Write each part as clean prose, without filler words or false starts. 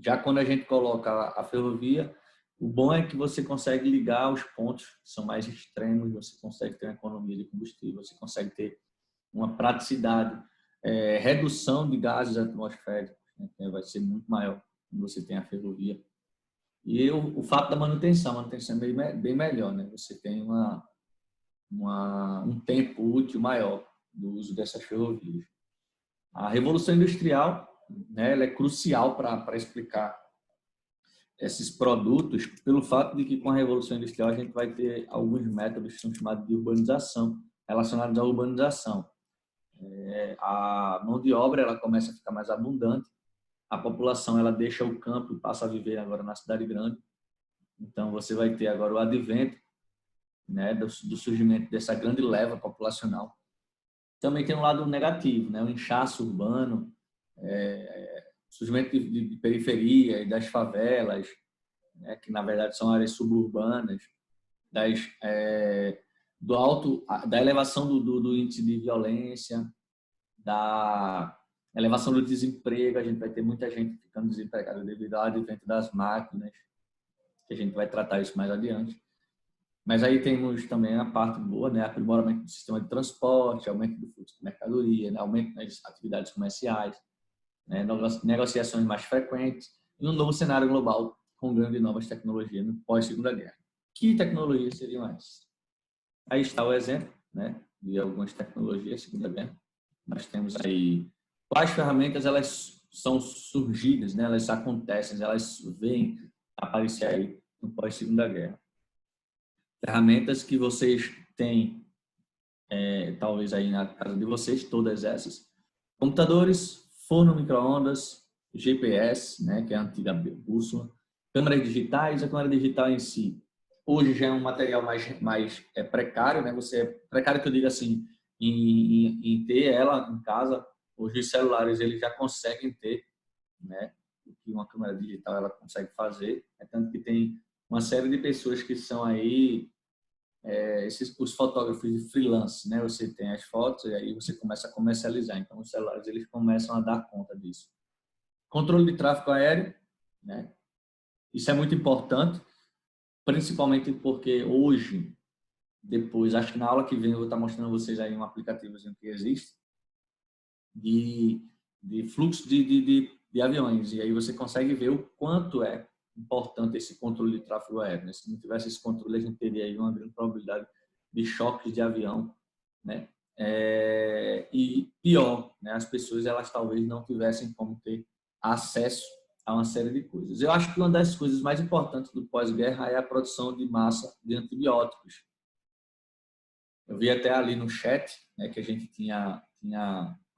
Já quando a gente coloca a ferrovia, o bom é que você consegue ligar os pontos que são mais extremos, você consegue ter uma economia de combustível, você consegue ter uma praticidade, redução de gases atmosféricos, né, que vai ser muito maior quando você tem a ferrovia. E o fato da manutenção, a manutenção é bem melhor, né? Você tem um tempo útil maior do uso dessas ferrovias. A Revolução Industrial, né, ela é crucial para explicar esses produtos, pelo fato de que com a Revolução Industrial a gente vai ter alguns métodos que são chamados de urbanização, relacionados à urbanização. A mão de obra ela começa a ficar mais abundante, a população ela deixa o campo e passa a viver agora na cidade grande. Então você vai ter agora o advento, né, do surgimento dessa grande leva populacional. Também tem um lado negativo, né, o inchaço urbano, surgimento de periferia e das favelas, né, que na verdade são áreas suburbanas, da elevação do índice de violência, da elevação do desemprego. A gente vai ter muita gente ficando desempregada devido ao advento das máquinas, que a gente vai tratar isso mais adiante. Mas aí temos também a parte boa, né? Aprimoramento do sistema de transporte, aumento do fluxo de mercadoria, né? Aumento das atividades comerciais, né? Negociações mais frequentes e um novo cenário global com grande novas tecnologias no pós-Segunda Guerra. Que tecnologias seriam essas? Aí está o exemplo, né, de algumas tecnologias Segunda Guerra. Nós temos aí quais ferramentas elas são surgidas, né? Elas acontecem, elas vêm aparecer aí no pós-Segunda Guerra. Ferramentas que vocês têm, talvez aí na casa de vocês, todas essas. Computadores, forno micro-ondas, GPS, né, que é a antiga bússola, câmeras digitais. A câmera digital em si, hoje já é um material mais precário, né? Precário que eu digo assim, em ter ela em casa. Hoje os celulares eles já conseguem ter, né, o que uma câmera digital ela consegue fazer. É tanto que tem uma série de pessoas que são aí os fotógrafos de freelance, né? Você tem as fotos e aí você começa a comercializar. Então os celulares eles começam a dar conta disso. Controle de tráfego aéreo, né? Isso é muito importante, principalmente porque hoje, depois, acho que na aula que vem eu vou estar mostrando a vocês aí um aplicativo que existe de fluxo de aviões, e aí você consegue ver o quanto é importante esse controle de tráfego aéreo, né? Se não tivesse esse controle, a gente teria aí uma grande probabilidade de choques de avião, né? E pior, né? As pessoas elas talvez não tivessem como ter acesso a uma série de coisas. Eu acho que uma das coisas mais importantes do pós-guerra é a produção de massa de antibióticos. Eu vi até ali no chat, né, que a gente tinha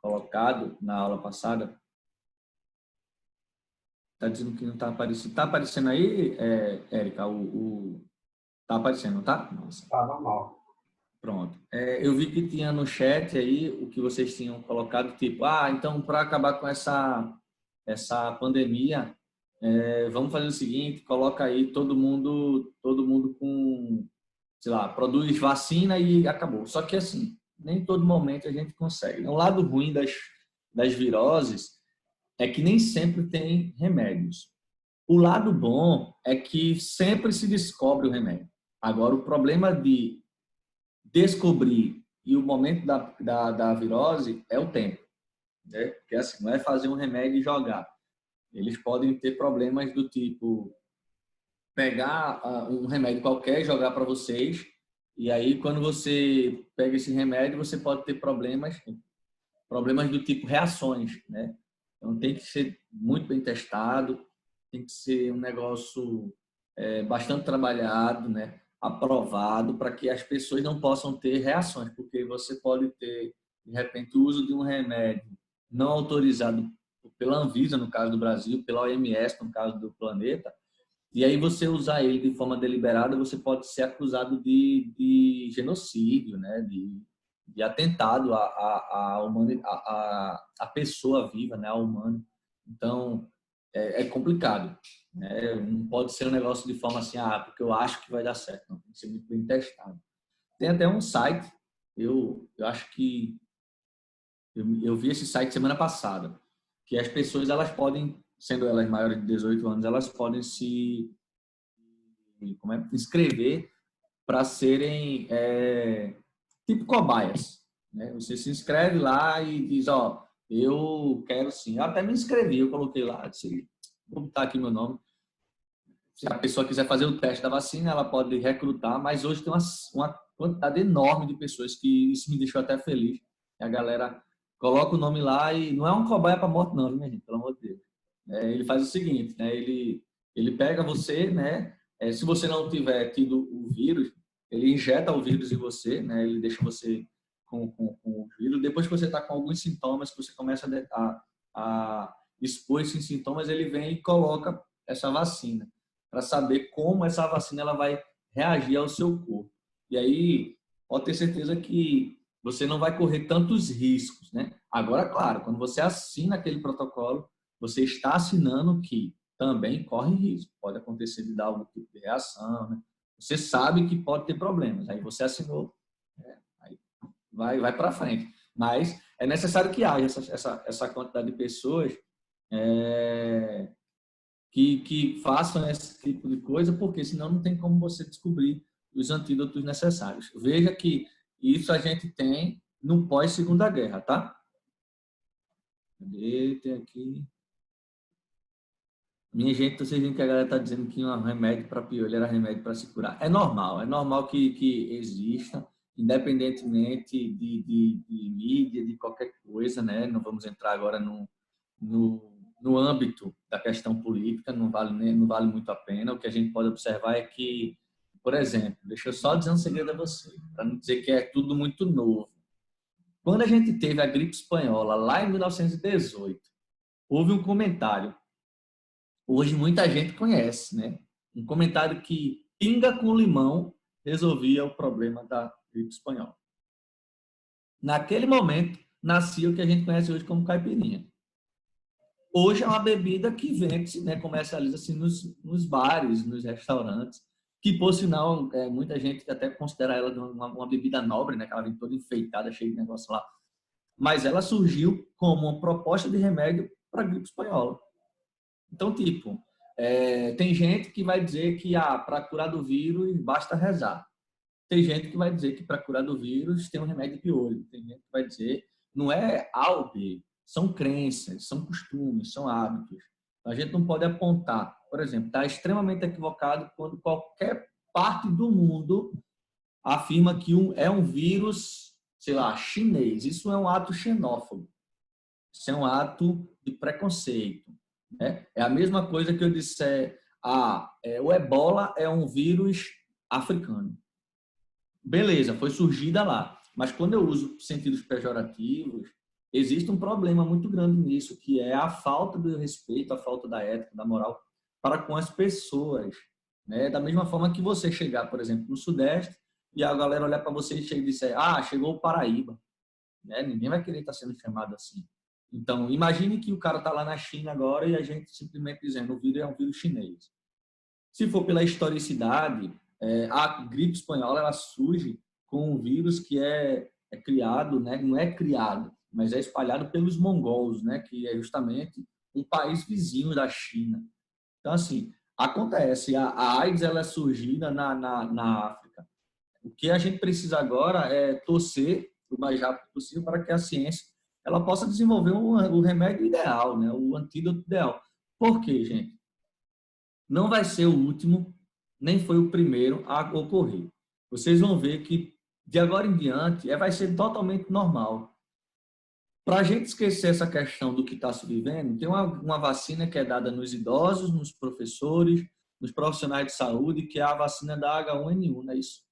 colocado na aula passada. Está dizendo que não está aparecendo. Está aparecendo aí, Érica? Está aparecendo, não está? Nossa. Tá normal. Pronto. Eu vi que tinha no chat aí o que vocês tinham colocado, tipo, então para acabar com essa pandemia, vamos fazer o seguinte, coloca aí todo mundo com, sei lá, produz vacina e acabou. Só que assim, nem todo momento a gente consegue. O lado ruim das viroses é que nem sempre tem remédios. O lado bom é que sempre se descobre o remédio. Agora, o problema de descobrir e o momento da virose é o tempo, né? Porque assim, não é fazer um remédio e jogar. Eles podem ter problemas do tipo pegar um remédio qualquer e jogar para vocês, e aí quando você pega esse remédio, você pode ter problemas do tipo reações, né? Então tem que ser muito bem testado, tem que ser um negócio bastante trabalhado, né? Aprovado, para que as pessoas não possam ter reações, porque você pode ter, de repente, o uso de um remédio não autorizado pela Anvisa, no caso do Brasil, pela OMS, no caso do planeta, e aí você usar ele de forma deliberada, você pode ser acusado de genocídio, né? De atentado à pessoa viva, né? Ao humano. Então, é complicado, né? Não pode ser um negócio de forma assim, porque eu acho que vai dar certo. Não, tem que ser muito bem testado. Tem até um site, eu acho que eu vi esse site semana passada, que as pessoas elas podem sendo elas maiores de 18 anos, elas podem se inscrever para serem tipo cobaias, né? Você se inscreve lá e diz, ó, eu quero sim. Eu até me inscrevi, eu coloquei lá, disse, vou botar aqui meu nome. Se a pessoa quiser fazer o teste da vacina, ela pode recrutar, mas hoje tem uma quantidade enorme de pessoas que isso me deixou até feliz. E a galera coloca o nome lá e não é um cobaia para morte não, minha gente, pelo amor de Deus. Ele faz o seguinte, né? Ele pega você, né? Se você não tiver tido o vírus, ele injeta o vírus em você, né? Ele deixa você com o vírus. Depois que você está com alguns sintomas, que você começa a expor esses sintomas, ele vem e coloca essa vacina para saber como essa vacina ela vai reagir ao seu corpo. E aí, pode ter certeza que você não vai correr tantos riscos, né? Agora, claro, quando você assina aquele protocolo, você está assinando que também corre risco. Pode acontecer de dar algum tipo de reação, né? Você sabe que pode ter problemas. Aí você assinou, aí vai para frente. Mas é necessário que haja essa quantidade de pessoas que façam esse tipo de coisa, porque senão não tem como você descobrir os antídotos necessários. Veja que isso a gente tem no pós-segunda guerra, tá? Cadê? Tem aqui. Minha gente, vocês viram que a galera está dizendo que um remédio para piolho era remédio para se curar. É normal que exista, independentemente de mídia, de qualquer coisa, né? Não vamos entrar agora no âmbito da questão política, não vale muito a pena. O que a gente pode observar é que, por exemplo, deixa eu só dizer um segredo a você, para não dizer que é tudo muito novo. Quando a gente teve a gripe espanhola, lá em 1918, houve um comentário, hoje muita gente conhece, né? Um comentário que pinga com limão resolvia o problema da gripe espanhola. Naquele momento, nascia o que a gente conhece hoje como caipirinha. Hoje é uma bebida que vende-se, né, comercializa-se nos bares, nos restaurantes, que, por sinal, muita gente até considera ela uma bebida nobre, né, que ela vem toda enfeitada, cheia de negócio lá. Mas ela surgiu como uma proposta de remédio para a gripe espanhola. Então, tipo, tem gente que vai dizer que para curar do vírus basta rezar. Tem gente que vai dizer que para curar do vírus tem um remédio de piolho. Tem gente que vai dizer não é A ou B, são crenças, são costumes, são hábitos. A gente não pode apontar. Por exemplo, está extremamente equivocado quando qualquer parte do mundo afirma que é um vírus, sei lá, chinês. Isso é um ato xenófobo. Isso é um ato de preconceito. Né? É a mesma coisa que eu disser, o ebola é um vírus africano. Beleza, foi surgida lá. Mas quando eu uso sentidos pejorativos, existe um problema muito grande nisso, que é a falta do respeito, a falta da ética, da moral para com as pessoas. Né? Da mesma forma que você chegar, por exemplo, no Sudeste e a galera olhar para você e dizer, chegou o Paraíba. Né? Ninguém vai querer estar sendo chamado assim. Então, imagine que o cara está lá na China agora e a gente simplesmente dizendo o vírus é um vírus chinês. Se for pela historicidade, a gripe espanhola ela surge com um vírus que é criado, né? Não é criado, mas é espalhado pelos mongols, né? Que é justamente um país vizinho da China. Então, assim, acontece, a AIDS ela é surgida na África. O que a gente precisa agora é torcer o mais rápido possível para que a ciência ela possa desenvolver o remédio ideal, né? O antídoto ideal. Por quê, gente? Não vai ser o último, nem foi o primeiro a ocorrer. Vocês vão ver que, de agora em diante, vai ser totalmente normal. Para a gente esquecer essa questão do que está se vivendo, tem uma vacina que é dada nos idosos, nos professores, nos profissionais de saúde, que é a vacina da H1N1, não é isso?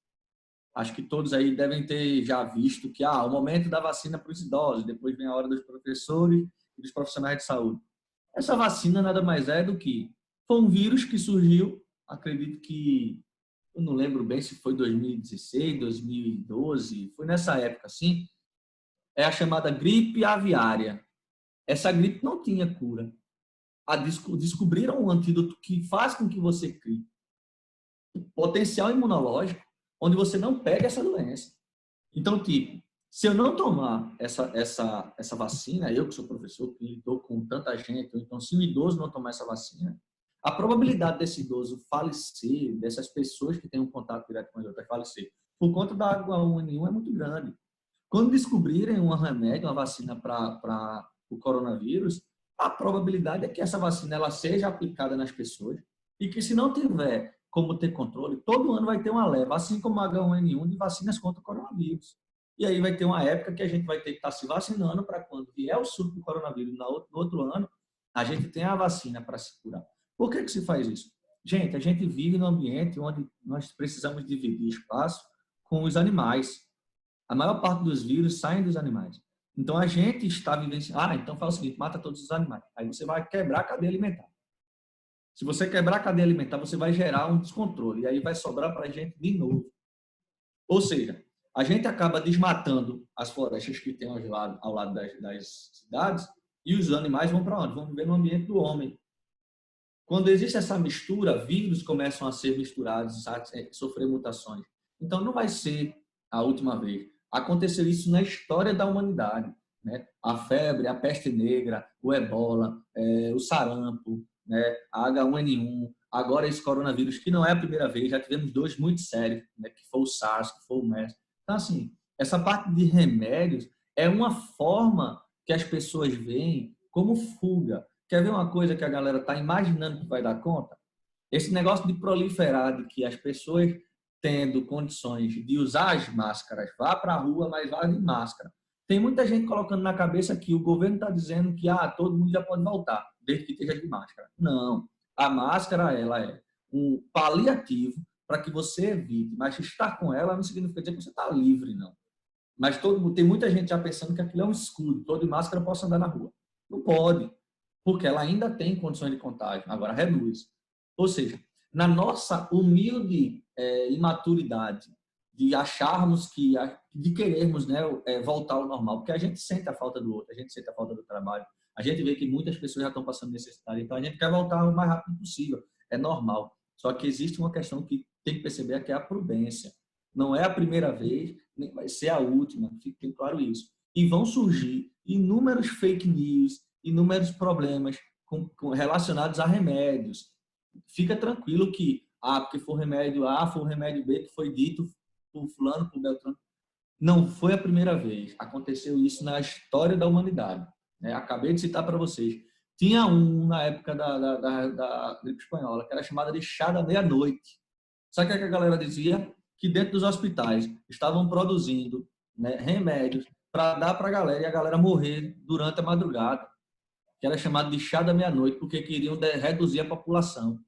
Acho que todos aí devem ter já visto que o momento da vacina para os idosos, depois vem a hora dos professores e dos profissionais de saúde. Essa vacina nada mais é do que foi um vírus que surgiu, acredito que, eu não lembro bem se foi 2016, 2012, foi nessa época assim, é a chamada gripe aviária. Essa gripe não tinha cura. Descobriram um antídoto que faz com que você crie potencial imunológico, onde você não pega essa doença. Então, tipo, Se eu não tomar essa vacina, eu que sou professor, que lidou com tanta gente, então se o idoso não tomar essa vacina, a probabilidade desse idoso falecer, dessas pessoas que têm um contato direto com as outras falecer, por conta da H1N1 é muito grande. Quando descobrirem um remédio, uma vacina para o coronavírus, a probabilidade é que essa vacina ela seja aplicada nas pessoas e que, se não tiver como ter controle, todo ano vai ter uma leva, assim como a H1N1, de vacinas contra o coronavírus. E aí vai ter uma época que a gente vai ter que estar se vacinando para quando vier o surto do coronavírus no outro ano, a gente tem a vacina para se curar. Por que se faz isso? Gente, a gente vive num ambiente onde nós precisamos dividir espaço com os animais. A maior parte dos vírus saem dos animais. Então, a gente está vivenciando... então faz o seguinte, mata todos os animais. Aí você vai quebrar a cadeia alimentar. Se você quebrar a cadeia alimentar, você vai gerar um descontrole. E aí vai sobrar para a gente de novo. Ou seja, a gente acaba desmatando as florestas que tem ao lado das cidades e os animais vão para onde? Vão viver no ambiente do homem. Quando existe essa mistura, vírus começam a ser misturados, a sofrer mutações. Então, não vai ser a última vez. Aconteceu isso na história da humanidade. Né? A febre, a peste negra, o ebola, o sarampo, né? A H1N1, agora esse coronavírus, que não é a primeira vez, já tivemos dois muito sérios, né? Que foi o SARS, que foi o MERS. Então, assim, essa parte de remédios é uma forma que as pessoas veem como fuga. Quer ver uma coisa que a galera está imaginando que vai dar conta? Esse negócio de proliferar, de que as pessoas tendo condições de usar as máscaras, vá para a rua, mas vá de máscara. Tem muita gente colocando na cabeça que o governo está dizendo que todo mundo já pode voltar, desde que esteja de máscara. Não. A máscara ela é um paliativo para que você evite, mas estar com ela não significa dizer que você está livre, não. Mas tem muita gente já pensando que aquilo é um escudo, todo de máscara possa andar na rua. Não pode, porque ela ainda tem condições de contágio, agora reduz. Ou seja, na nossa humilde imaturidade de acharmos de querermos, né, voltar ao normal, porque a gente sente a falta do outro, a gente sente a falta do trabalho, a gente vê que muitas pessoas já estão passando necessidade, então a gente quer voltar o mais rápido possível, é normal. Só que existe uma questão que tem que perceber, que é a prudência. Não é a primeira vez, nem vai ser a última, fique claro isso. E vão surgir inúmeros fake news, inúmeros problemas relacionados a remédios. Fica tranquilo que, porque foi o remédio A, foi o remédio B que foi dito por fulano, por Beltrano. Não foi a primeira vez. Aconteceu isso na história da humanidade. Acabei de citar para vocês. Tinha na época da gripe espanhola, que era chamada de chá da meia-noite. Sabe o que a galera dizia? Que dentro dos hospitais estavam produzindo, né, remédios para dar para a galera e a galera morrer durante a madrugada, que era chamado de chá da meia-noite, porque queriam reduzir a população.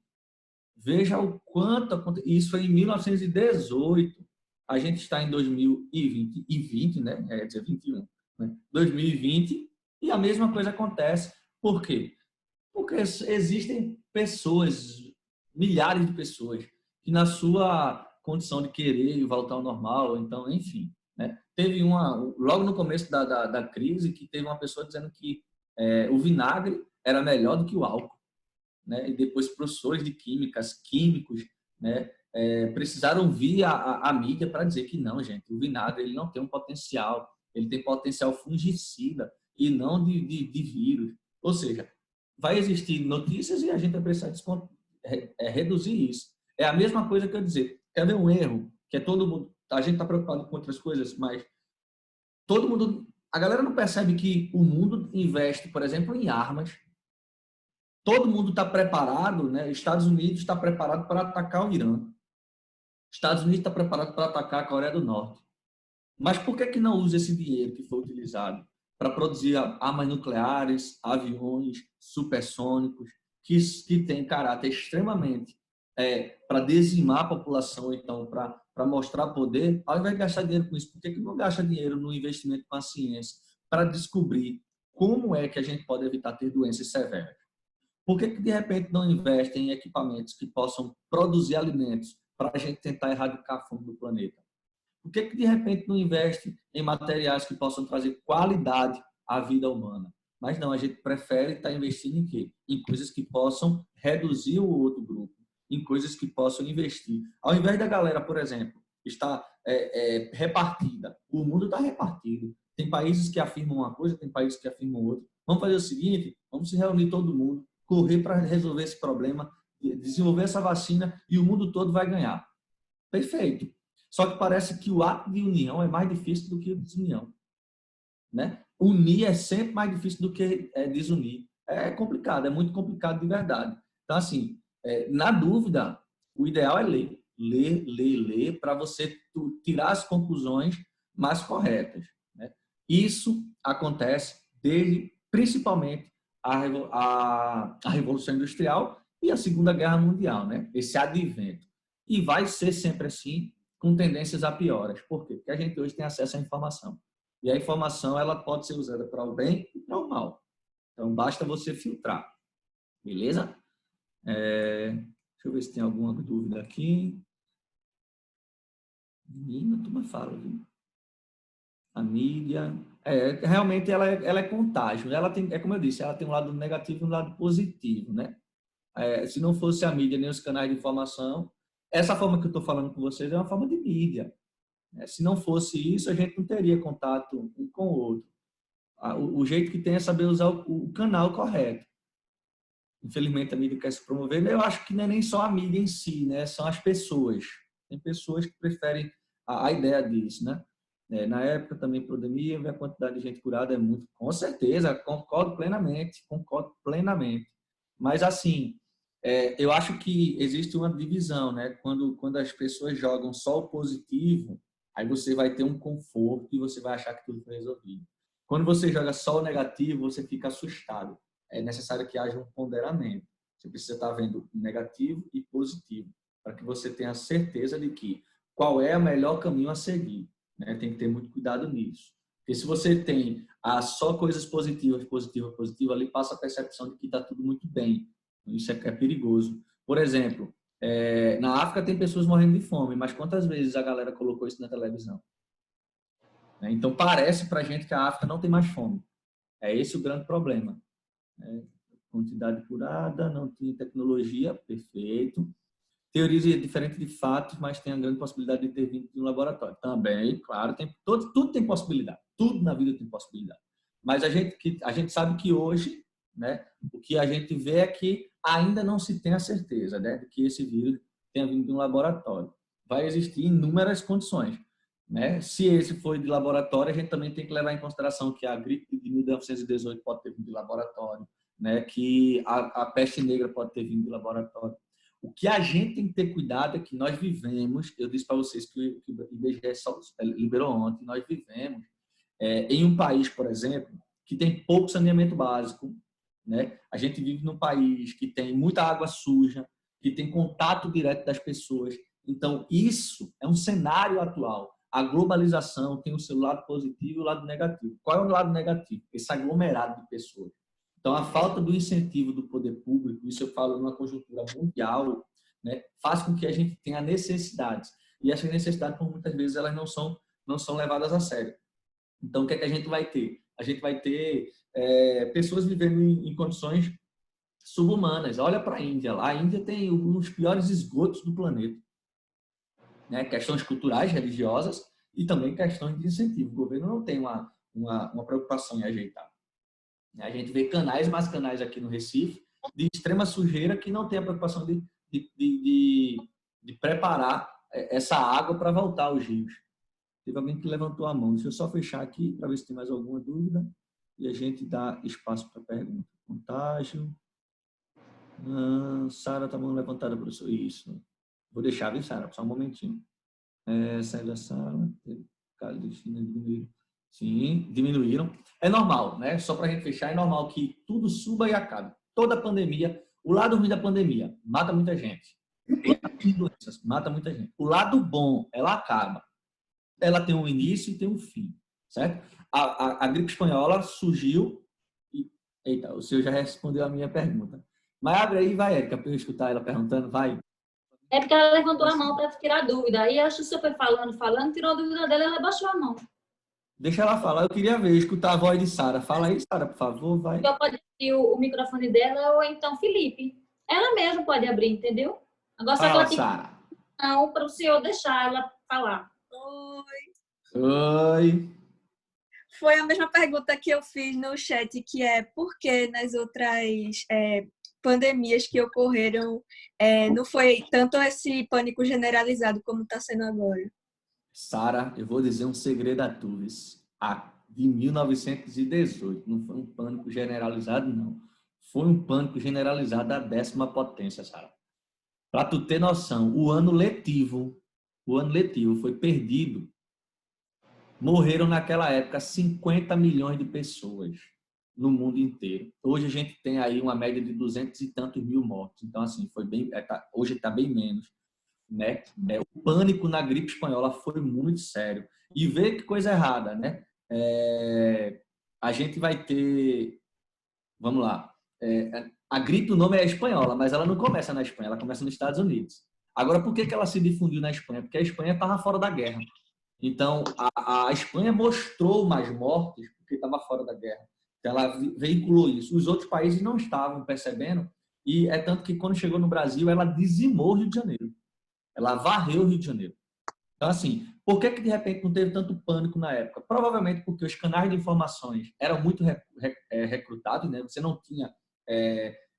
Veja o quanto... Isso foi em 1918. A gente está em 2020, né? Quer dizer, 21. Né? 2020, e a mesma coisa acontece. Por quê? Porque existem pessoas, milhares de pessoas, que na sua condição de querer voltar ao normal, então, enfim. Né? Teve logo no começo da crise, que teve uma pessoa dizendo que o vinagre era melhor do que o álcool. Né? E depois professores de químicos, né? Precisaram vir a mídia para dizer que não, gente, o vinagre ele não tem um potencial, ele tem potencial fungicida e não de vírus. Ou seja, vai existir notícias e a gente vai precisar reduzir isso. É a mesma coisa que eu dizer, quer ver um erro, que é todo mundo, a gente está preocupado com outras coisas, mas todo mundo, a galera não percebe que o mundo investe, por exemplo, em armas. Todo mundo está preparado, né? Estados Unidos está preparado para atacar o Irã. Estados Unidos está preparado para atacar a Coreia do Norte. Mas por que não usa esse dinheiro que foi utilizado para produzir armas nucleares, aviões supersônicos, que tem caráter extremamente para dizimar a população, então, para mostrar poder, ao invés de gastar dinheiro com isso, por que não gasta dinheiro no investimento com a ciência para descobrir como é que a gente pode evitar ter doenças severas? Por que de repente não investem em equipamentos que possam produzir alimentos para a gente tentar erradicar a fome do planeta? Por que de repente não investe em materiais que possam trazer qualidade à vida humana? Mas não, a gente prefere estar investindo em quê? Em coisas que possam reduzir o outro grupo, em coisas que possam investir. Ao invés da galera, por exemplo, estar repartida. O mundo está repartido. Tem países que afirmam uma coisa, tem países que afirmam outra. Vamos fazer o seguinte, vamos se reunir todo mundo, correr para resolver esse problema, desenvolver essa vacina e o mundo todo vai ganhar. Perfeito. Só que parece que o ato de união é mais difícil do que o desunião. Né? Unir é sempre mais difícil do que desunir. É complicado, é muito complicado de verdade. Então, assim, na dúvida, o ideal é ler. Ler, para você tirar as conclusões mais corretas. Né? Isso acontece desde, principalmente, a Revolução Industrial e a Segunda Guerra Mundial, né? Esse advento. E vai ser sempre assim, com tendências a pioras. Por quê? Porque a gente hoje tem acesso à informação. E a informação ela pode ser usada para o bem e para o mal. Então, basta você filtrar. Beleza? Deixa eu ver se tem alguma dúvida aqui. Menina, tu me fala, viu? A mídia... realmente, ela é contágio. Ela tem, como eu disse, ela tem um lado negativo e um lado positivo, né? Se não fosse a mídia nem os canais de informação, essa forma que eu estou falando com vocês é uma forma de mídia. Se não fosse isso, a gente não teria contato um com o outro. O jeito que tem é saber usar o canal correto. Infelizmente, a mídia quer se promover. Eu acho que não é nem só a mídia em si, né? São as pessoas. Tem pessoas que preferem a ideia disso, né? Na época também, pandemia, a quantidade de gente curada é muito. Com certeza, concordo plenamente. Mas, assim, eu acho que existe uma divisão, né? Quando as pessoas jogam só o positivo, aí você vai ter um conforto e você vai achar que tudo foi resolvido. Quando você joga só o negativo, você fica assustado. É necessário que haja um ponderamento. Você precisa estar vendo negativo e positivo, para que você tenha certeza de que qual é o melhor caminho a seguir. Né? Tem que ter muito cuidado nisso. Porque se você tem só coisas positivas, ali passa a percepção de que está tudo muito bem. Isso é perigoso. Por exemplo, na África tem pessoas morrendo de fome, mas quantas vezes a galera colocou isso na televisão? Então, parece para a gente que a África não tem mais fome. É esse o grande problema. Quantidade curada, não tinha tecnologia, perfeito. Teorias diferentes de fatos, mas tem a grande possibilidade de ter vindo de um laboratório. Também, claro, tudo tem possibilidade. Tudo na vida tem possibilidade. Mas a gente sabe que hoje, né, o que a gente vê é que ainda não se tem a certeza, né, de que esse vírus tenha vindo de um laboratório. Vai existir inúmeras condições. Né? Se esse foi de laboratório, a gente também tem que levar em consideração que a gripe de 1918 pode ter vindo de laboratório, né? Que a peste negra pode ter vindo de laboratório. O que a gente tem que ter cuidado é que nós vivemos, eu disse para vocês que o IBGE liberou ontem, nós vivemos em um país, por exemplo, que tem pouco saneamento básico. Né? A gente vive num país que tem muita água suja, que tem contato direto das pessoas. Então, isso é um cenário atual. A globalização tem o seu lado positivo e o lado negativo. Qual é o lado negativo? Esse aglomerado de pessoas. Então, a falta do incentivo do poder público, isso eu falo numa conjuntura mundial, né, faz com que a gente tenha necessidades. E essas necessidades, por muitas vezes, elas não são levadas a sério. Então, o que é que a gente vai ter? A gente vai ter pessoas vivendo em condições subhumanas. Olha para a Índia lá. A Índia tem um dos piores esgotos do planeta. Né? Questões culturais, religiosas e também questões de incentivo. O governo não tem uma preocupação em ajeitar. A gente vê mais canais aqui no Recife de extrema sujeira que não tem a preocupação de preparar essa água para voltar aos rios. Teve alguém que levantou a mão. Deixa eu só fechar aqui para ver se tem mais alguma dúvida e a gente dá espaço para pergunta. Contágio. Sara está mão levantada, professor. Isso. Vou deixar, viu, Sara? Só um momentinho. Sai da sala. Diminuíram. Sim, diminuíram. É normal, né? Só para a gente fechar, é normal que tudo suba e acabe. Toda pandemia, o lado ruim da pandemia, mata muita gente. Doenças, mata muita gente. O lado bom, ela acaba. Ela tem um início e tem um fim, certo? A gripe espanhola surgiu e... Eita, o senhor já respondeu a minha pergunta. Mas abre aí, vai, Érica, para eu escutar ela perguntando, vai. É porque ela levantou a mão para tirar dúvida. Aí acho que o senhor foi falando, tirou a dúvida dela e ela baixou a mão. Deixa ela falar, eu queria ver, escutar a voz de Sara. Fala aí, Sara, por favor, vai. Eu pode abrir o microfone dela ou então Felipe. Ela mesma pode abrir, entendeu? Agora só que ela tem Sara. não para o senhor deixar ela falar. Oi. Foi a mesma pergunta que eu fiz no chat, que é por que nas outras pandemias que ocorreram não foi tanto esse pânico generalizado como está sendo agora? Sara, eu vou dizer um segredo a tu, de 1918. Não foi um pânico generalizado, não. Foi um pânico generalizado da 10ª potência, Sara. Para tu ter noção, o ano letivo foi perdido. Morreram naquela época 50 milhões de pessoas no mundo inteiro. Hoje a gente tem aí uma média de 200 e tantos mil mortos. Então, assim, foi bem, hoje está bem menos, né? O pânico na gripe espanhola foi muito sério. E vê que coisa errada, né? A gente vai ter, vamos lá, a gripe, o nome é espanhola, mas ela não começa na Espanha, ela começa nos Estados Unidos. Agora, por que ela se difundiu na Espanha? Porque a Espanha estava fora da guerra. Então, a Espanha mostrou mais mortes porque estava fora da guerra. Então, ela veiculou isso. Os outros países não estavam percebendo, e é tanto que quando chegou no Brasil, ela dizimou o Rio de Janeiro. Ela varreu o Rio de Janeiro. Então, assim, por que de repente não teve tanto pânico na época? Provavelmente porque os canais de informações eram muito recrutados, né? Você não tinha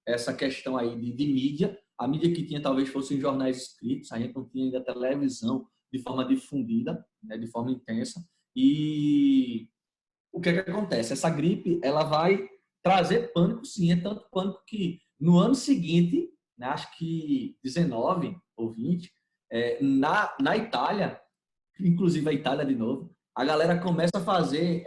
essa questão aí de mídia. A mídia que tinha talvez fossem jornais escritos, a gente não tinha ainda televisão de forma difundida, né? De forma intensa. E o que acontece? Essa gripe, ela vai trazer pânico, sim. É tanto pânico que no ano seguinte, né, acho que 19 ou 20, na Itália, inclusive a Itália de novo, a galera começa a fazer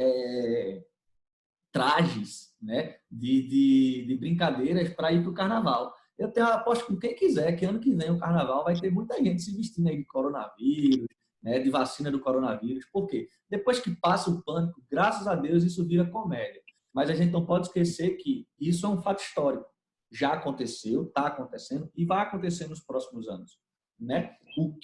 trajes, né, de brincadeiras para ir para o carnaval. Eu tenho uma aposta com quem quiser que ano que vem o carnaval vai ter muita gente se vestindo aí de coronavírus, né, de vacina do coronavírus. Por quê? Depois que passa o pânico, graças a Deus isso vira comédia. Mas a gente não pode esquecer que isso é um fato histórico. Já aconteceu, está acontecendo e vai acontecer nos próximos anos, né?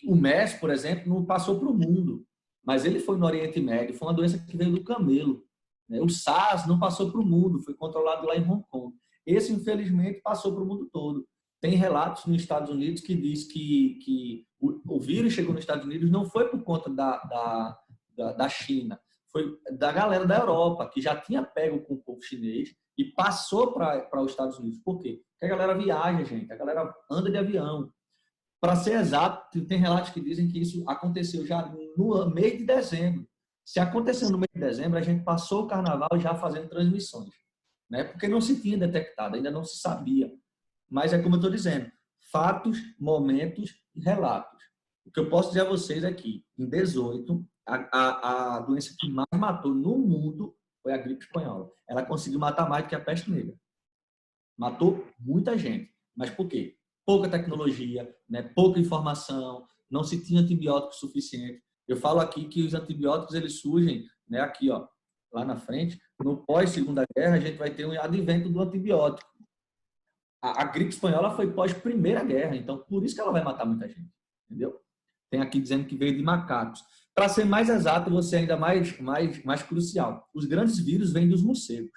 O MERS, por exemplo, não passou para o mundo, mas ele foi no Oriente Médio, foi uma doença que veio do camelo, né? O SARS não passou para o mundo, foi controlado lá em Hong Kong. Esse, infelizmente, passou para o mundo todo. Tem relatos nos Estados Unidos que diz que o vírus chegou nos Estados Unidos não foi por conta da China, foi da galera da Europa, que já tinha pego com o povo chinês e passou para os Estados Unidos. Por quê? Porque a galera viaja, gente, a galera anda de avião. Para ser exato, tem relatos que dizem que isso aconteceu já no mês de dezembro. Se aconteceu no mês de dezembro, a gente passou o carnaval já fazendo transmissões, né? Porque não se tinha detectado, ainda não se sabia. Mas é como eu estou dizendo, fatos, momentos e relatos. O que eu posso dizer a vocês é que, em 18, a doença que mais matou no mundo foi a gripe espanhola. Ela conseguiu matar mais do que a peste negra. Matou muita gente. Mas por quê? Pouca tecnologia, né? Pouca informação, não se tinha antibiótico suficiente. Eu falo aqui que os antibióticos eles surgem, né? Aqui, ó, lá na frente, no pós-Segunda Guerra, a gente vai ter um advento do antibiótico. A gripe espanhola foi pós-Primeira Guerra, então por isso que ela vai matar muita gente, entendeu? Tem aqui dizendo que veio de macacos. Para ser mais exato, você ainda mais crucial. Os grandes vírus vêm dos morcegos.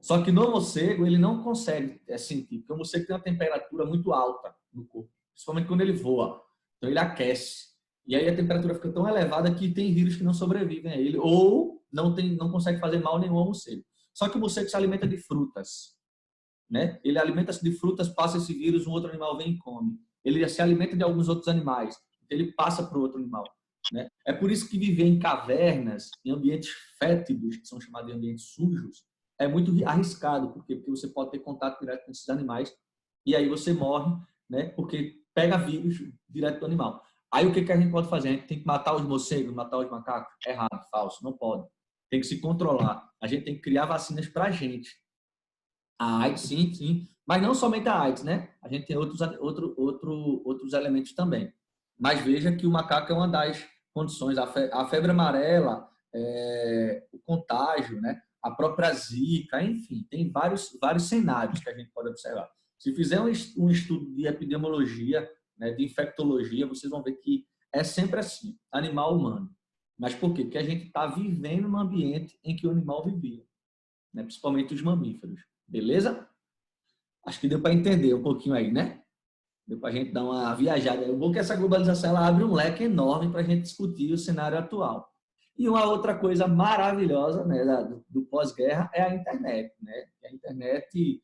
Só que no morcego, ele não consegue sentir, porque o morcego tem uma temperatura muito alta no corpo, principalmente quando ele voa. Então, ele aquece. E aí a temperatura fica tão elevada que tem vírus que não sobrevivem a ele, ou não consegue fazer mal nenhum ao morcego. Só que o morcego se alimenta de frutas, né? Ele alimenta-se de frutas, passa esse vírus, um outro animal vem e come. Ele se alimenta de alguns outros animais, ele passa para o outro animal, né? É por isso que viver em cavernas, em ambientes fétidos, que são chamados de ambientes sujos, é muito arriscado, porque você pode ter contato direto com esses animais e aí você morre, né? Porque pega vírus direto do animal. Aí o que a gente pode fazer? A gente tem que matar os morcegos, matar os macacos? Errado, falso, não pode. Tem que se controlar. A gente tem que criar vacinas para a gente. A AIDS, sim, sim. Mas não somente a AIDS, né? A gente tem outros elementos também. Mas veja que o macaco é uma das condições. A febre amarela, o contágio, né? A própria zika, enfim, tem vários cenários que a gente pode observar. Se fizer um estudo de epidemiologia, né, de infectologia, vocês vão ver que é sempre assim, animal humano. Mas por quê? Porque a gente está vivendo num ambiente em que o animal vivia, né? Principalmente os mamíferos. Beleza? Acho que deu para entender um pouquinho aí, né? Deu para a gente dar uma viajada. O bom é que essa globalização ela abre um leque enorme para a gente discutir o cenário atual. E uma outra coisa maravilhosa, né, do pós-guerra é a internet. Né? A internet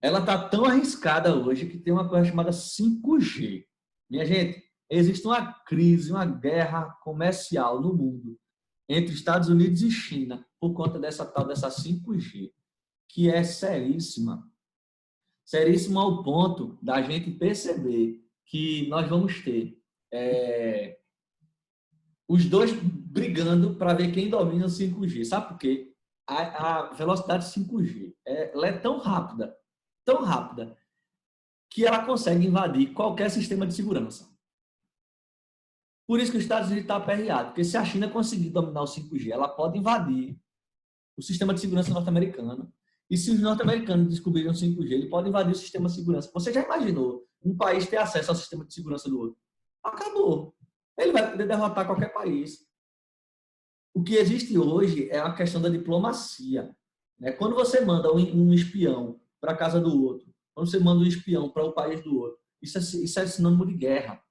ela está tão arriscada hoje que tem uma coisa chamada 5G. Minha gente, existe uma crise, uma guerra comercial no mundo entre Estados Unidos e China por conta dessa 5G, que é seríssima. Seríssima ao ponto da gente perceber que nós vamos ter os dois brigando para ver quem domina o 5G. Sabe por quê? A velocidade 5G ela é tão rápida, que ela consegue invadir qualquer sistema de segurança. Por isso que os Estados Unidos está aperreado, porque se a China conseguir dominar o 5G, ela pode invadir o sistema de segurança norte-americano. E se os norte-americanos descobrirem o 5G, ele pode invadir o sistema de segurança. Você já imaginou um país ter acesso ao sistema de segurança do outro? Acabou. Ele vai poder derrotar qualquer país. O que existe hoje é a questão da diplomacia. Quando você manda um espião para a casa do outro, quando você manda um espião para o país do outro, isso é sinônimo de guerra.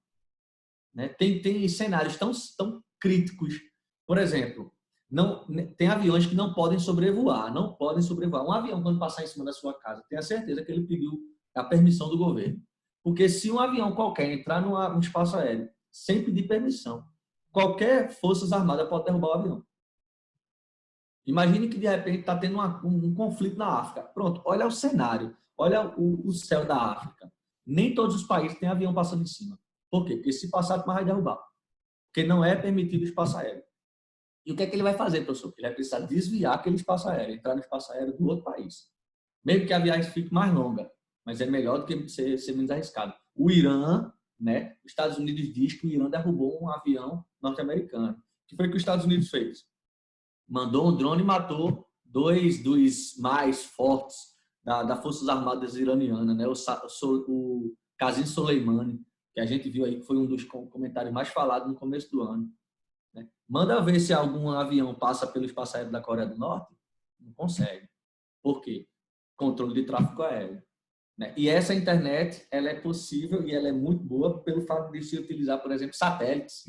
Tem cenários tão críticos. Por exemplo, tem aviões que não podem sobrevoar. Um avião, quando passar em cima da sua casa, tenha certeza que ele pediu a permissão do governo. Porque se um avião qualquer entrar num espaço aéreo sem pedir permissão, qualquer forças armadas pode derrubar o avião. Imagine que, de repente, está tendo um conflito na África. Pronto, olha o cenário. Olha o céu da África. Nem todos os países têm avião passando em cima. Por quê? Porque se passar, vai derrubar. Porque não é permitido o espaço aéreo. E o que é que ele vai fazer, professor? Ele vai precisar desviar aquele espaço aéreo, entrar no espaço aéreo do outro país. Mesmo que a viagem fique mais longa, mas é melhor do que ser menos arriscado. O Irã, os Estados Unidos diz que o Irã derrubou um avião norte-americano. O que foi que os Estados Unidos fez? Mandou um drone e matou 2 dos mais fortes das Forças Armadas iranianas, o Qasem Soleimani, que a gente viu aí que foi um dos comentários mais falados no começo do ano. Manda ver se algum avião passa pelo espaço aéreo da Coreia do Norte. Não consegue. Por quê? Controle de tráfego aéreo. E essa internet, ela é possível e ela é muito boa pelo fato de se utilizar, por exemplo, satélites.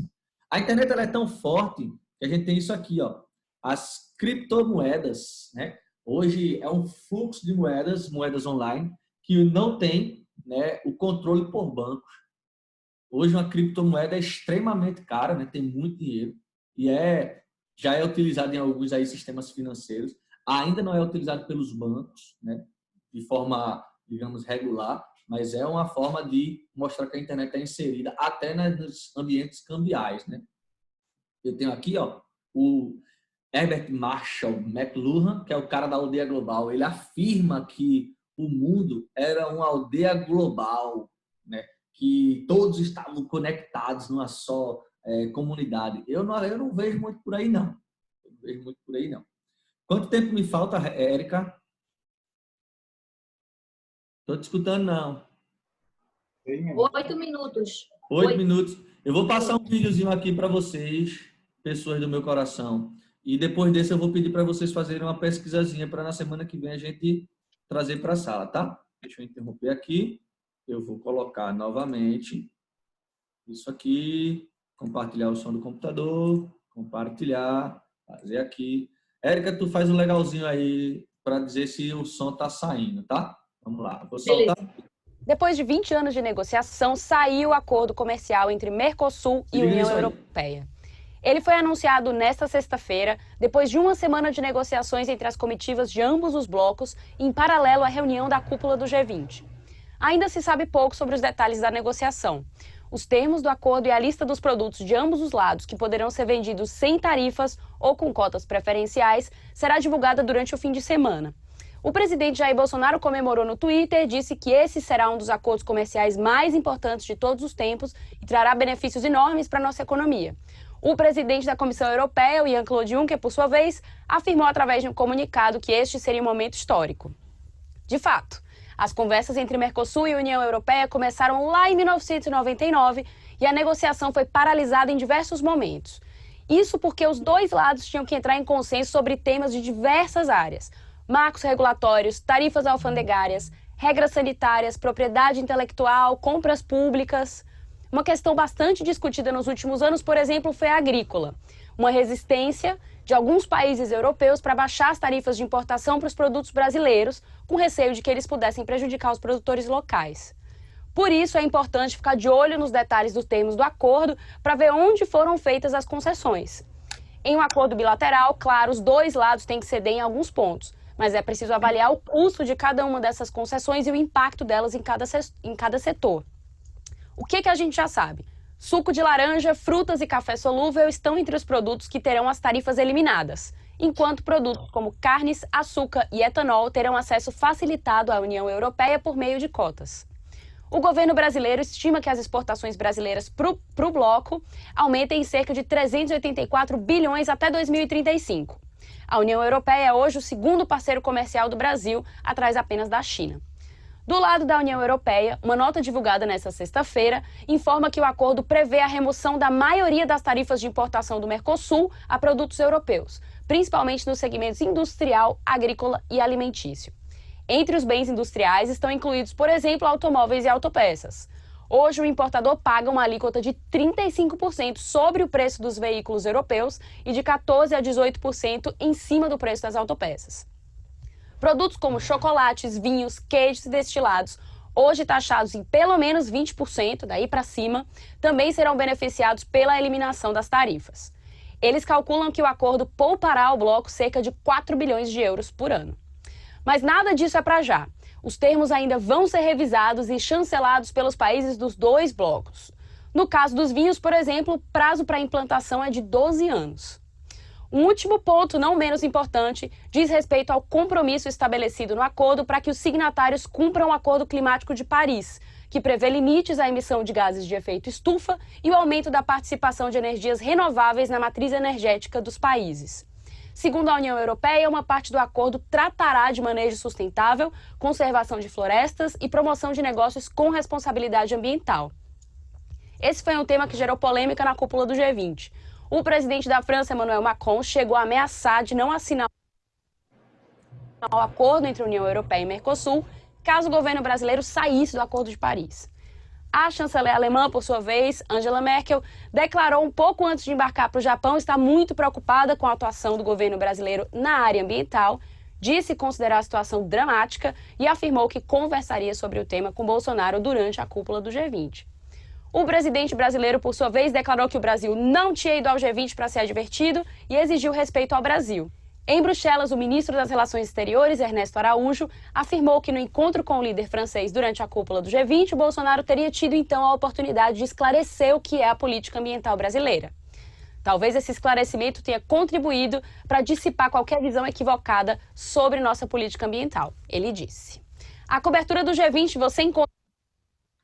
A internet ela é tão forte que a gente tem isso aqui, ó, as criptomoedas. Hoje é um fluxo de moedas online, que não tem o controle por bancos. Hoje uma criptomoeda é extremamente cara, tem muito dinheiro e já é utilizado em alguns aí sistemas financeiros. Ainda não é utilizado pelos bancos, de forma, digamos, regular, mas é uma forma de mostrar que a internet é inserida até nos ambientes cambiais. Eu tenho aqui, ó, o Herbert Marshall McLuhan, que é o cara da aldeia global. Ele afirma que o mundo era uma aldeia global, que todos estavam conectados numa só comunidade. Eu não vejo muito por aí, não. Quanto tempo me falta, Érica? Estou te escutando, não. 8 minutos. 8 minutos. Eu vou passar um videozinho aqui para vocês, pessoas do meu coração. E depois desse eu vou pedir para vocês fazerem uma pesquisazinha para na semana que vem a gente trazer para a sala, tá? Deixa eu interromper aqui. Eu vou colocar novamente isso aqui, compartilhar o som do computador, compartilhar, fazer aqui. Érica, tu faz um legalzinho aí para dizer se o som tá saindo, tá? Vamos lá, vou soltar. Depois de 20 anos de negociação, saiu o acordo comercial entre Mercosul e União Europeia. Ele foi anunciado nesta sexta-feira, depois de uma semana de negociações entre as comitivas de ambos os blocos, em paralelo à reunião da cúpula do G20. Ainda se sabe pouco sobre os detalhes da negociação. Os termos do acordo e a lista dos produtos de ambos os lados que poderão ser vendidos sem tarifas ou com cotas preferenciais será divulgada durante o fim de semana. O presidente Jair Bolsonaro comemorou no Twitter e disse que esse será um dos acordos comerciais mais importantes de todos os tempos e trará benefícios enormes para a nossa economia. O presidente da Comissão Europeia, o Jean-Claude Juncker, por sua vez, afirmou através de um comunicado que este seria um momento histórico. De fato, as conversas entre Mercosul e União Europeia começaram lá em 1999 e a negociação foi paralisada em diversos momentos. Isso porque os dois lados tinham que entrar em consenso sobre temas de diversas áreas: marcos regulatórios, tarifas alfandegárias, regras sanitárias, propriedade intelectual, compras públicas. Uma questão bastante discutida nos últimos anos, por exemplo, foi a agrícola. Uma resistência de alguns países europeus para baixar as tarifas de importação para os produtos brasileiros, com receio de que eles pudessem prejudicar os produtores locais. Por isso, é importante ficar de olho nos detalhes dos termos do acordo para ver onde foram feitas as concessões. Em um acordo bilateral, claro, os dois lados têm que ceder em alguns pontos, mas é preciso avaliar o custo de cada uma dessas concessões e o impacto delas em cada setor. O que a gente já sabe? Suco de laranja, frutas e café solúvel estão entre os produtos que terão as tarifas eliminadas, enquanto produtos como carnes, açúcar e etanol terão acesso facilitado à União Europeia por meio de cotas. O governo brasileiro estima que as exportações brasileiras para o bloco aumentem em cerca de 384 bilhões até 2035. A União Europeia é hoje o segundo parceiro comercial do Brasil, atrás apenas da China. Do lado da União Europeia, uma nota divulgada nesta sexta-feira informa que o acordo prevê a remoção da maioria das tarifas de importação do Mercosul a produtos europeus, principalmente nos segmentos industrial, agrícola e alimentício. Entre os bens industriais estão incluídos, por exemplo, automóveis e autopeças. Hoje, o importador paga uma alíquota de 35% sobre o preço dos veículos europeus e de 14% a 18% em cima do preço das autopeças. Produtos como chocolates, vinhos, queijos e destilados, hoje taxados em pelo menos 20%, daí para cima, também serão beneficiados pela eliminação das tarifas. Eles calculam que o acordo poupará ao bloco cerca de 4 bilhões de euros por ano. Mas nada disso é para já. Os termos ainda vão ser revisados e chancelados pelos países dos dois blocos. No caso dos vinhos, por exemplo, o prazo para a implantação é de 12 anos. Um último ponto, não menos importante, diz respeito ao compromisso estabelecido no acordo para que os signatários cumpram o Acordo Climático de Paris, que prevê limites à emissão de gases de efeito estufa e o aumento da participação de energias renováveis na matriz energética dos países. Segundo a União Europeia, uma parte do acordo tratará de manejo sustentável, conservação de florestas e promoção de negócios com responsabilidade ambiental. Esse foi um tema que gerou polêmica na cúpula do G20. O presidente da França, Emmanuel Macron, chegou a ameaçar de não assinar o acordo entre a União Europeia e Mercosul, caso o governo brasileiro saísse do Acordo de Paris. A chanceler alemã, por sua vez, Angela Merkel, declarou um pouco antes de embarcar para o Japão estar muito preocupada com a atuação do governo brasileiro na área ambiental, disse considerar a situação dramática e afirmou que conversaria sobre o tema com Bolsonaro durante a cúpula do G20. O presidente brasileiro, por sua vez, declarou que o Brasil não tinha ido ao G20 para ser advertido e exigiu respeito ao Brasil. Em Bruxelas, o ministro das Relações Exteriores, Ernesto Araújo, afirmou que no encontro com o líder francês durante a cúpula do G20, Bolsonaro teria tido então a oportunidade de esclarecer o que é a política ambiental brasileira. Talvez esse esclarecimento tenha contribuído para dissipar qualquer visão equivocada sobre nossa política ambiental, ele disse. A cobertura do G20 você encontra...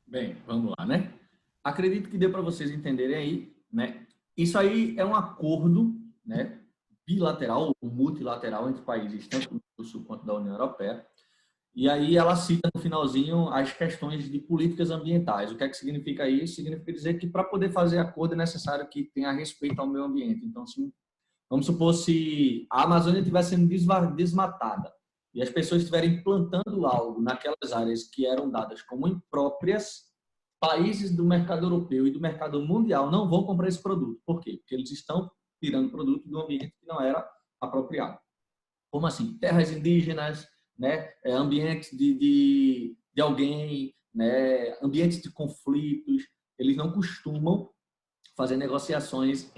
Bem, vamos lá, né? Acredito que deu para vocês entenderem aí, né? Isso aí é um acordo, né, bilateral ou multilateral entre países, tanto do Sul quanto da União Europeia. E aí ela cita no finalzinho as questões de políticas ambientais. O que é que significa isso? Significa dizer que para poder fazer acordo é necessário que tenha respeito ao meio ambiente. Então, vamos supor se a Amazônia estivesse sendo desmatada e as pessoas estiverem plantando algo naquelas áreas que eram dadas como impróprias, países do mercado europeu e do mercado mundial não vão comprar esse produto. Por quê? Porque eles estão tirando produto do ambiente que não era apropriado. Como assim? Terras indígenas, né? Ambientes de alguém, né? Ambientes de conflitos. Eles não costumam fazer negociações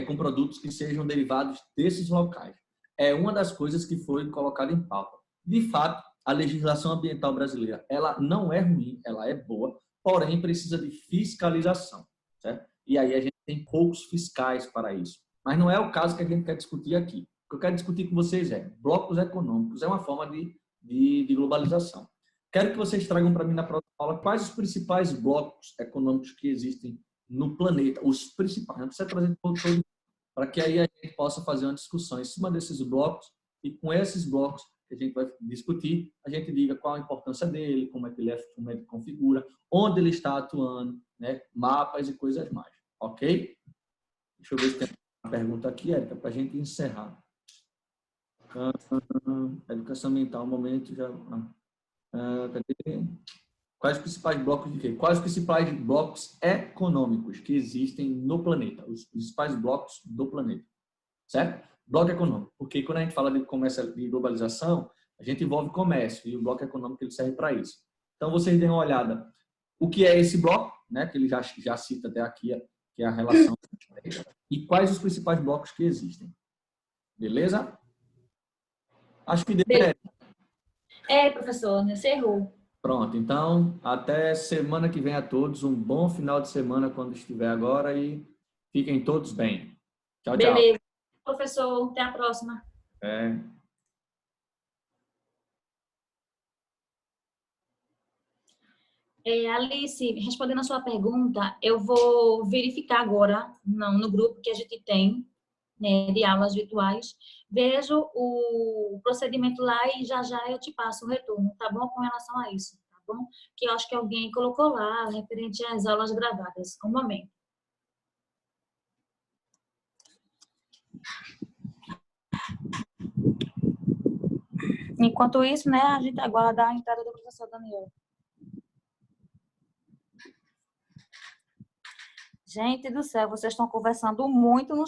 com produtos que sejam derivados desses locais. É uma das coisas que foi colocada em pauta. De fato, a legislação ambiental brasileira, ela não é ruim, ela é boa, porém precisa de fiscalização, certo? E aí a gente tem poucos fiscais para isso. Mas não é o caso que a gente quer discutir aqui. O que eu quero discutir com vocês é blocos econômicos, é uma forma de globalização. Quero que vocês tragam para mim na próxima aula quais os principais blocos econômicos que existem no planeta, os principais, não precisa trazer todo, para que aí a gente possa fazer uma discussão em cima desses blocos e com esses blocos que a gente vai discutir, a gente diga qual a importância dele, como é que ele configura, onde ele está atuando, né? Mapas e coisas mais, ok? Deixa eu ver se tem uma pergunta aqui, Érica, para a gente encerrar. Educação ambiental, momento já... Cadê? Quais os principais blocos de quê? Quais os principais blocos econômicos que existem no planeta? Os principais blocos do planeta. Certo? Bloco econômico. Porque quando a gente fala de comércio, de globalização, a gente envolve comércio e o bloco econômico ele serve para isso. Então, vocês deem uma olhada. O que é esse bloco, né? Que ele já cita até aqui, que é a relação. E quais os principais blocos que existem. Beleza? Acho que deu. Professor, você errou. Pronto, então, até semana que vem a todos. Um bom final de semana quando estiver agora e fiquem todos bem. Tchau, tchau. Beleza. Professor, até a próxima. Alice, respondendo a sua pergunta, eu vou verificar agora no grupo que a gente tem, né, de aulas virtuais. Vejo o procedimento lá e já eu te passo o retorno, tá bom? Com relação a isso, tá bom? Que eu acho que alguém colocou lá, referente às aulas gravadas. Um momento. Enquanto isso, né, a gente aguarda a entrada do professor Daniel. Gente do céu, vocês estão conversando muito no